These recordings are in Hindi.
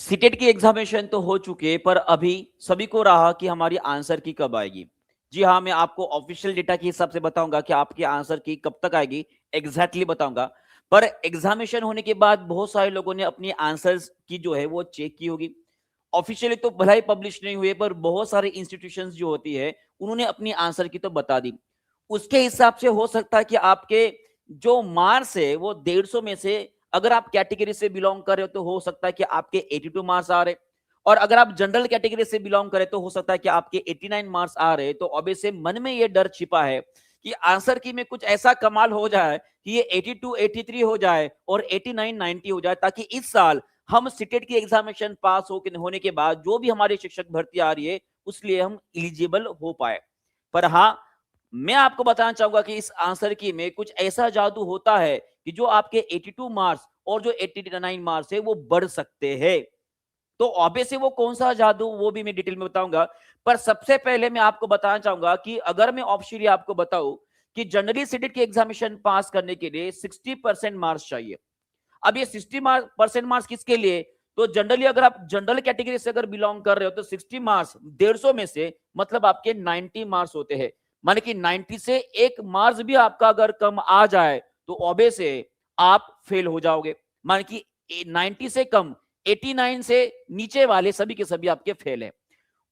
सीटेट की एग्जामिनेशन तो हो चुके, पर अभी सभी को रहा कि हमारी आंसर की कब आएगी। जी हाँ, मैं आपको ऑफिशियल डेटा के हिसाब से बताऊंगा कि आपकी आंसर की कब तक आएगी, एग्जैक्टली बताऊंगा। पर एग्जामिनेशन होने के बाद बहुत सारे लोगों ने अपनी आंसर्स की जो है वो चेक की होगी। ऑफिशियली तो भला ही पब्लिश नहीं हुए, पर बहुत सारे इंस्टीट्यूशंस जो होती है उन्होंने अपनी आंसर की तो बता दी। उसके हिसाब से हो सकता है कि आपके जो मार्क्स है वो 150 में से, अगर आप कैटेगरी से बिलोंग कर रहे हो तो हो सकता है कि आपके 82 मार्क्स आ रहे, और अगर आप जनरल कैटेगरी से बिलोंग करें तो हो सकता है कि आपके 89 मार्क्स आ रहे। तो ऑब्वियसली मन में ये डर छिपा है कि आंसर की में कुछ ऐसा कमाल हो जाए कि ये 82 83 हो जाए और 89 90 हो जाए, ताकि इस साल हम सीटेट की एग्जामिनेशन पास होने के बाद जो भी हमारी शिक्षक भर्ती आ रही है उसलिए हम इलिजिबल हो पाए। पर हाँ, मैं आपको बताना चाहूंगा कि इस आंसर की में कुछ ऐसा जादू होता है कि जो आपके 82 मार्क्स और जो 89 मार्क्स है वो बढ़ सकते हैं। तो ऑब्वियसली वो कौन सा जादू, वो भी मैं डिटेल में बताऊंगा। पर सबसे पहले मैं आपको बताना चाहूंगा कि अगर मैं ऑप्शनली आपको बताऊं कि जनरली सीटेट की एग्जामिनेशन पास करने के लिए 60% मार्क्स चाहिए। अब ये 60% मार्क्स किसके लिए? तो जनरली अगर आप जनरल कैटेगरी से अगर बिलोंग कर रहे हो तो 60 मार्क्स 150 में से मतलब आपके 90 मार्क्स होते हैं। माने कि 90 से एक मार्क्स भी आपका अगर कम आ जाए तो ऑब्वियस है आप फेल हो जाओगे। मान कि 90 से कम, 89 से नीचे वाले सभी के सभी आपके फेल हैं।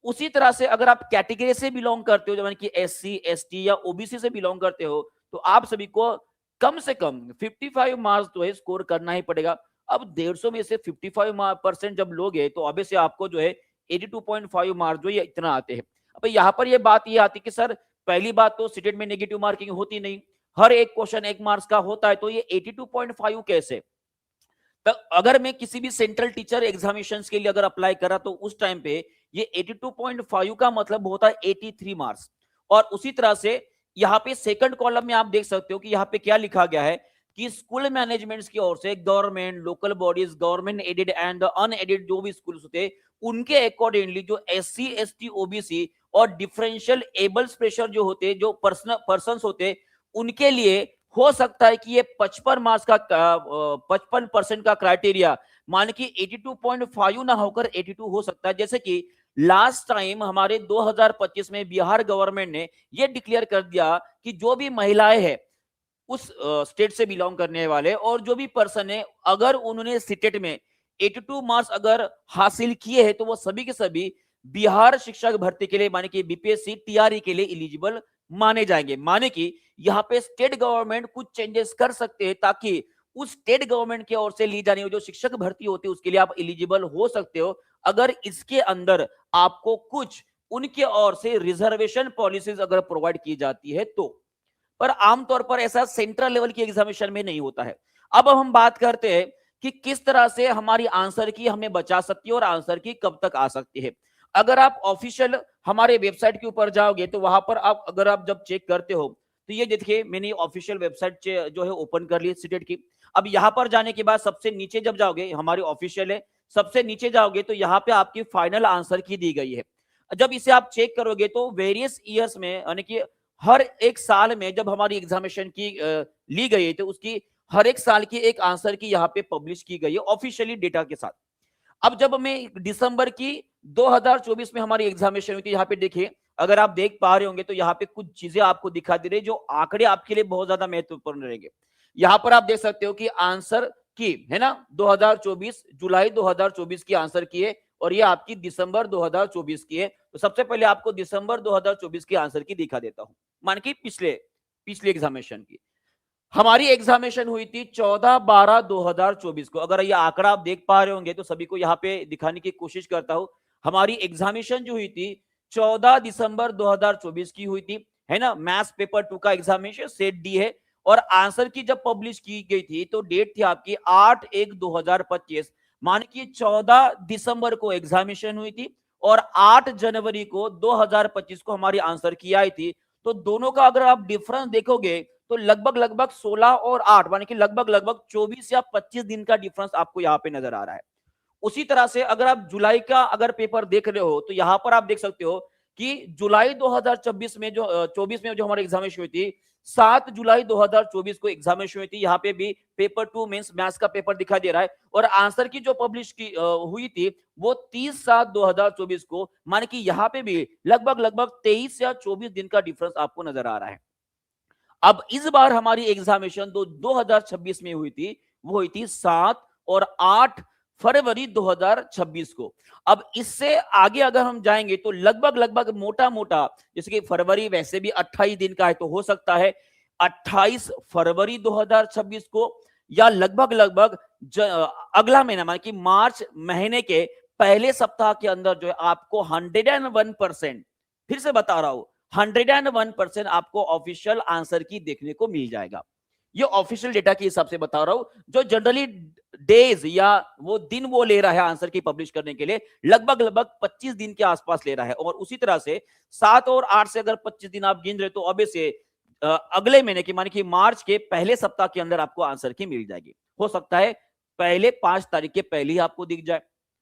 उसी तरह से अगर आप कैटेगरी से बिलोंग करते हो, जैसे कि एससी एसटी या ओबीसी से बिलोंग करते हो, तो आप सभी को कम से कम 55 मार्क्स जो है स्कोर करना ही पड़ेगा। अब 150 में से 55% जब लोगे तो ऑब्वियसली आपको जो है 82.5 मार्क्स जो ये इतना आते हैं। अब यहाँ पर ये बात ये आती है कि सर पहली बात तो सीटेट में नेगेटिव मार्किंग होती नहीं, हर एक क्वेश्चन 1 मार्क्स का होता है, तो ये 82.5 कैसे? तो अगर मैं किसी भी सेंट्रल टीचर एग्जामिनेशंस के लिए अगर अप्लाई करा तो उस टाइम पे ये 82.5 का मतलब होता है 83 मार्क्स। और उसी तरह से यहाँ पे सेकंड कॉलम में आप देख सकते हो कि यहाँ पे क्या लिखा गया है कि स्कूल मैनेजमेंट्स की ओर से government, local bodies, government aided and unaided जो भी स्कूल होते उनके अकॉर्डिंगली जो एससी एसटी ओबीसी और डिफरेंशियल एबल्स प्रेशर जो होते, जो पर्सन होते, उनके लिए हो सकता है कि ये 55% का क्राइटेरिया मान कि 82.5 ना होकर 82 हो सकता है। जैसे कि लास्ट टाइम हमारे 2025 में बिहार गवर्नमेंट ने ये डिक्लेयर कर दिया कि जो भी महिलाएं हैं उस स्टेट से बिलोंग करने वाले और जो भी पर्सन है, अगर उन्होंने सीटेट में 82 मार्क्स अगर हासिल किए हैं तो वो सभी के सभी बिहार शिक्षक भर्ती के लिए माने कि बीपीएससी टीआरई के लिए इलिजिबल माने जाएंगे। माने कि यहाँ पे स्टेट गवर्नमेंट कुछ चेंजेस कर सकते हैं ताकि उस स्टेट गवर्नमेंट की ओर से ली जाने वाली जो शिक्षक भर्ती होती है उसके लिए आप इलिजिबल हो सकते हो, अगर इसके अंदर आपको कुछ उनके ओर से रिजर्वेशन पॉलिसीज अगर प्रोवाइड की जाती है तो। पर आमतौर पर ऐसा सेंट्रल लेवल की एग्जामिनेशन में नहीं होता है। अब हम बात करते हैं कि किस तरह से हमारी आंसर की हमें बचा सकती है और आंसर की कब तक आ सकती है। अगर आप ऑफिशियल हमारे वेबसाइट के ऊपर जाओगे तो वहां पर आप अगर आप जब चेक करते हो तो ये देखिए मैंने ऑफिशियल वेबसाइट जो है ओपन कर ली सीटेट की। अब यहां पर जाने के बाद सबसे नीचे जब जाओगे, हमारी ऑफिशियल है, सबसे नीचे जाओगे तो यहाँ पे आपकी फाइनल आंसर की दी गई है। जब इसे आप चेक करोगे तो वेरियस ईयर्स में यानी कि हर एक साल में जब हमारी एग्जामिनेशन की ली गई है तो उसकी हर एक साल की एक आंसर की यहाँ पे पब्लिश की गई है ऑफिशियली डेटा के साथ। अब जब हमें दिसंबर की 2024 में हमारी एग्जामिनेशन हुई थी, यहाँ पे देखिए अगर आप देख पा रहे होंगे तो यहाँ पे कुछ चीजें आपको दिखा दे रही है जो आंकड़े आपके लिए बहुत ज्यादा महत्वपूर्ण रहेंगे। यहाँ पर आप देख सकते हो कि आंसर की है ना 2024 जुलाई 2024 की आंसर की है और ये आपकी दिसंबर 2024 की है। तो सबसे पहले आपको दिसंबर 2024 की आंसर की दिखा देता हूं, मान की पिछले पिछले एग्जामिनेशन की। हमारी एग्जामिनेशन हुई थी 14/12/2024 को। अगर ये आंकड़ा आप देख पा रहे होंगे तो सभी को यहाँ पे दिखाने की कोशिश करता हूं। हमारी एग्जामिनेशन जो हुई थी 14 दिसंबर 2024 की हुई थी, है ना। मैथ्स पेपर 2 का एग्जामिनेशन सेट डी है और आंसर की जब पब्लिश की गई थी तो डेट थी आपकी 8/1/2025। मान की 14 दिसंबर को एग्जामिनेशन हुई थी और 8 जनवरी को 2025 को हमारी आंसर की आई थी। तो दोनों का अगर आप डिफरेंस देखोगे तो लगभग लगभग 16 और 8 माने कि लगभग लगभग 24 या 25 दिन का डिफरेंस आपको यहाँ पे नजर आ रहा है। उसी तरह से अगर आप जुलाई का अगर पेपर देख रहे हो तो यहाँ पर आप देख सकते हो कि जुलाई 2024 में जो 24 में जो हमारी एग्जामिनेशन हुई थी 7 जुलाई 2024 को एग्जामिनेशन हुई थी। यहाँ पे भी पेपर 2 मींस मैथ्स का पेपर दिखाई दे रहा है और आंसर की जो पब्लिश की हुई थी वो 30/7/2024 को, माने कि यहाँ पे भी लगभग 23 या 24 दिन का डिफरेंस आपको नजर आ रहा है। अब इस बार हमारी एग्जामिनेशन 2026 में हुई थी, वो हुई थी 7 और 8 फरवरी 2026 को। अब इससे आगे अगर हम जाएंगे तो लगभग मोटा मोटा, जैसे कि फरवरी वैसे भी 28 दिन का है, तो हो सकता है 28 फरवरी 2026 को, या लगभग अगला महीना, माना कि मार्च महीने के पहले सप्ताह के अंदर जो है आपको 101%, फिर से बता रहा हूं, 101% आपको ऑफिशियल आंसर की देखने को मिल जाएगा। ये ऑफिशियल डेटा के हिसाब से बता रहा हूं, जो जनरली डेज या वो दिन वो ले रहा है आंसर की पब्लिश करने के लिए, लगभग 25 दिन के आसपास ले रहा है। और उसी तरह से 7 और 8 से अगर 25 दिन आप गिन रहे तो अब से अगले महीने की, माने कि मार्च के पहले सप्ताह के अंदर आपको आंसर की मिल जाएगी। हो सकता है पहले 5 तारीख के पहले ही आपको दिख जाए।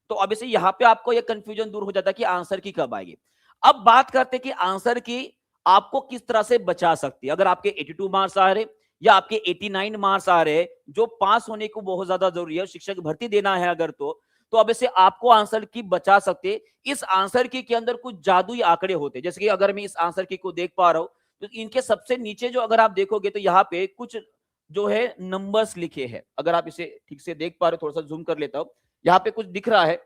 तो अब से यहां पे आपको यह कंफ्यूजन दूर हो जाता है कि आंसर की कब आएगी। अब बात करते हैं कि आंसर की आपको किस तरह से बचा सकती है। अगर आपके 82 मार्क्स आ रहे या आपके 89 मार्क्स आ रहे, जो पास होने को बहुत ज्यादा जरूरी है, शिक्षक भर्ती देना है अगर, तो अब इसे आपको आंसर की बचा सकते। इस आंसर की के अंदर कुछ जादुई आंकड़े होते, जैसे कि अगर मैं इस आंसर की को देख पा रहा हूं तो इनके सबसे नीचे जो अगर आप देखोगे तो यहाँ पे कुछ जो है नंबर्स लिखे हैं। अगर आप इसे ठीक से देख पा रहे हो, थोड़ा सा जूम कर लेता हूं, यहाँ पे कुछ दिख रहा है,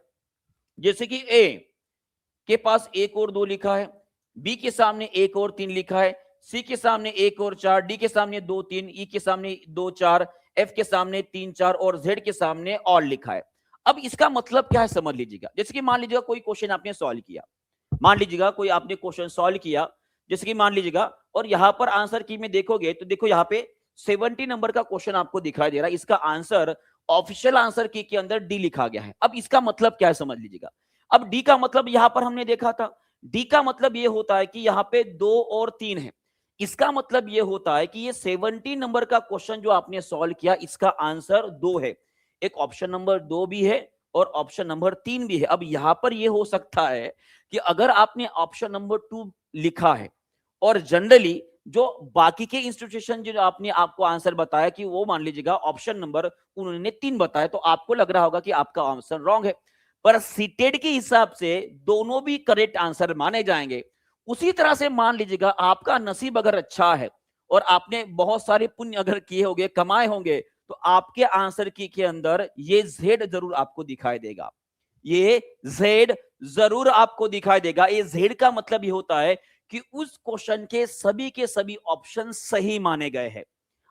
जैसे कि ए के पास 1 और 2 लिखा है, बी के सामने 1 और 3 लिखा है, सी के सामने 1 और 4, डी के सामने 2 3, ई के सामने 2 4, एफ के सामने 3 4 और जेड के सामने और लिखा है। अब इसका मतलब क्या है समझ लीजिएगा। जैसे कि मान लीजिएगा कोई क्वेश्चन आपने सॉल्व किया, मान लीजिएगा कोई आपने क्वेश्चन सॉल्व किया, जैसे कि मान लीजिएगा, और यहां पर आंसर की में देखोगे तो देखो यहाँ पे 70 नंबर का क्वेश्चन आपको दिखाई दे रहा है। इसका आंसर ऑफिशियल आंसर की के अंदर डी लिखा गया है। अब इसका मतलब क्या है समझ लीजिएगा। अब डी का मतलब यहां पर हमने देखा था, डी का मतलब यह होता है कि यहां पे 2 और 3 है। इसका मतलब यह होता है कि ये 70 नंबर का क्वेश्चन जो आपने सॉल्व किया, इसका आंसर 2 है। एक ऑप्शन नंबर 2 भी है और ऑप्शन नंबर 3 भी है। अब यहां पर यह हो सकता है कि अगर आपने ऑप्शन नंबर 2 लिखा है और जनरली जो बाकी के इंस्टीट्यूशन जो आपने आपको आंसर बताया कि वो मान लीजिएगा ऑप्शन नंबर उन्होंने 3 बताया, तो आपको लग रहा होगा कि आपका आंसर रॉन्ग है। पर सीटेड के हिसाब से दोनों भी करेक्ट आंसर माने जाएंगे। उसी तरह से मान लीजिएगा आपका नसीब अगर अच्छा है और आपने बहुत सारे पुण्य अगर किए होंगे, कमाए होंगे, तो आपके आंसर की के अंदर ये जेड जरूर आपको दिखाई देगा। ये जेड जरूर आपको दिखाई देगा। ये जेड का मतलब ये होता है कि उस क्वेश्चन के सभी ऑप्शन सही माने गए हैं।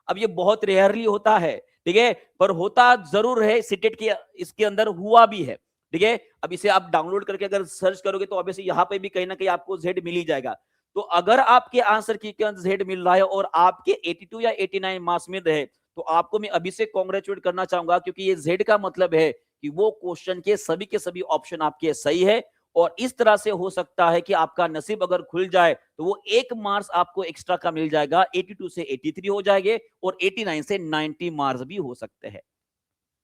अब ये बहुत रेयरली होता है, ठीक है, पर होता जरूर है। सीटेट के इसके अंदर हुआ भी है, ठीक है। अब इसे आप डाउनलोड करके अगर सर्च करोगे तो ऑब्वियसली यहाँ पे भी कहीं ना कहीं आपको जेड मिल ही जाएगा। तो अगर आपके आंसर की के अंदर जेड मिल रहा है और आपके 82 या 89 मार्क्स मिल रहे, तो आपको मैं अभी से कॉन्ग्रेचुलेट करना चाहूंगा, क्योंकि ये जेड का मतलब है कि वो क्वेश्चन के सभी ऑप्शन आपके सही है। और इस तरह से हो सकता है कि आपका नसीब अगर खुल जाए तो वो 1 मार्क्स आपको एक्स्ट्रा का मिल जाएगा, 82 से 83 हो जाएंगे और 89 से 90 मार्क्स भी हो सकते हैं।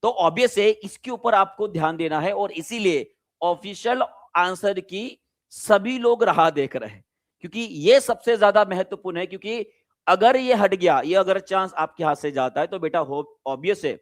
तो ऑब्वियस है इसके ऊपर आपको ध्यान देना है, और इसीलिए ऑफिशियल आंसर की सभी लोग राह देख रहे हैं, क्योंकि ये सबसे ज्यादा महत्वपूर्ण है। क्योंकि अगर ये हट गया, ये अगर चांस आपके हाथ से जाता है, तो बेटा हो ऑब्वियस है,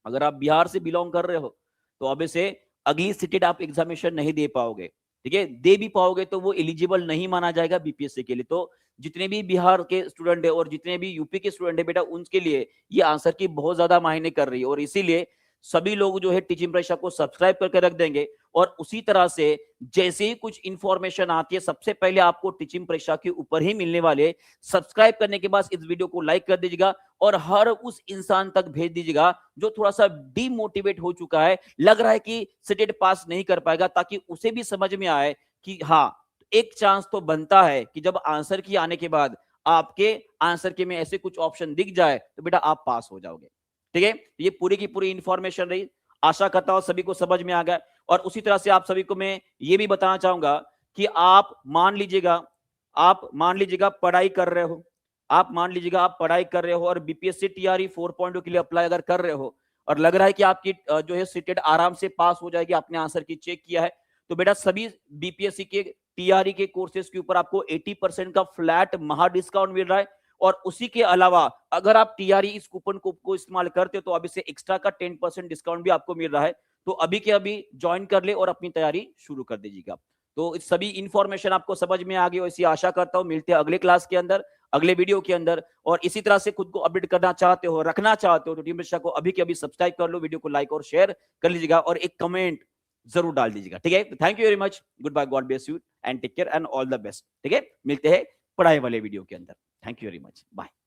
अगर आप बिहार से बिलोंग कर रहे हो तो ऑब्वियस है अगली सीटेट आप एग्जामिनेशन नहीं दे पाओगे, ठीक है। दे भी पाओगे तो वो एलिजिबल नहीं माना जाएगा बीपीएससी के लिए। तो जितने भी बिहार के स्टूडेंट है और जितने भी यूपी के स्टूडेंट है बेटा, उनके लिए ये आंसर की बहुत ज्यादा मायने कर रही है। और इसीलिए सभी लोग जो है टीचिंग परीक्षा को सब्सक्राइब करके रख देंगे, और उसी तरह से जैसे ही कुछ इंफॉर्मेशन आती है सबसे पहले आपको टीचिंग परीक्षा के ऊपर ही मिलने वाले। सब्सक्राइब करने के बाद इस वीडियो को लाइक कर दीजिएगा और हर उस इंसान तक भेज दीजिएगा जो थोड़ा सा डीमोटिवेट हो चुका है, लग रहा है कि सीटेट पास नहीं कर पाएगा, ताकि उसे भी समझ में आए कि हाँ, एक चांस तो बनता है कि जब आंसर की आने के बाद आपके आंसर के में ऐसे कुछ ऑप्शन दिख जाए तो बेटा आप पास हो जाओगे, ठीक है। ये पूरी की पूरी इंफॉर्मेशन रही, आशा करता हूं सभी को समझ में आ गया। और उसी तरह से आप सभी को मैं ये भी बताना चाहूंगा कि आप मान लीजिएगा पढ़ाई कर रहे हो, आप पढ़ाई कर रहे हो और बीपीएससी टीआरई 4.0 के लिए अप्लाई अगर कर रहे हो और लग रहा है कि आपकी जो है सीटेट आराम से पास हो जाएगी, आपने आंसर की चेक किया है, तो बेटा सभी बीपीएससी के टीआरई के कोर्सेज के ऊपर आपको 80% का फ्लैट महा डिस्काउंट मिल रहा है। और उसी के अलावा अगर आप टीआरई इस कूपन को इस्तेमाल करते हो तो अभी से एक्स्ट्रा का 10% डिस्काउंट भी आपको मिल रहा है। तो अभी के अभी ज्वाइन कर ले और अपनी तैयारी शुरू कर दीजिएगा। तो इस सभी इंफॉर्मेशन आपको समझ में आ गई, ऐसी आशा करता हूं। मिलते हैं अगले क्लास के अंदर, अगले वीडियो के अंदर। और इसी तरह से खुद को अपडेट करना चाहते हो, रखना चाहते हो, तो टीम मिश्रा को अभी के अभी सब्सक्राइब कर लो, वीडियो को लाइक और शेयर कर लीजिएगा और एक कमेंट जरूर डाल दीजिएगा। ठीक है, thank you very much, goodbye, God bless you and take care and all the best. ठीक है, मिलते हैं पढ़ाई वाले वीडियो के अंदर। Thank you very much, bye.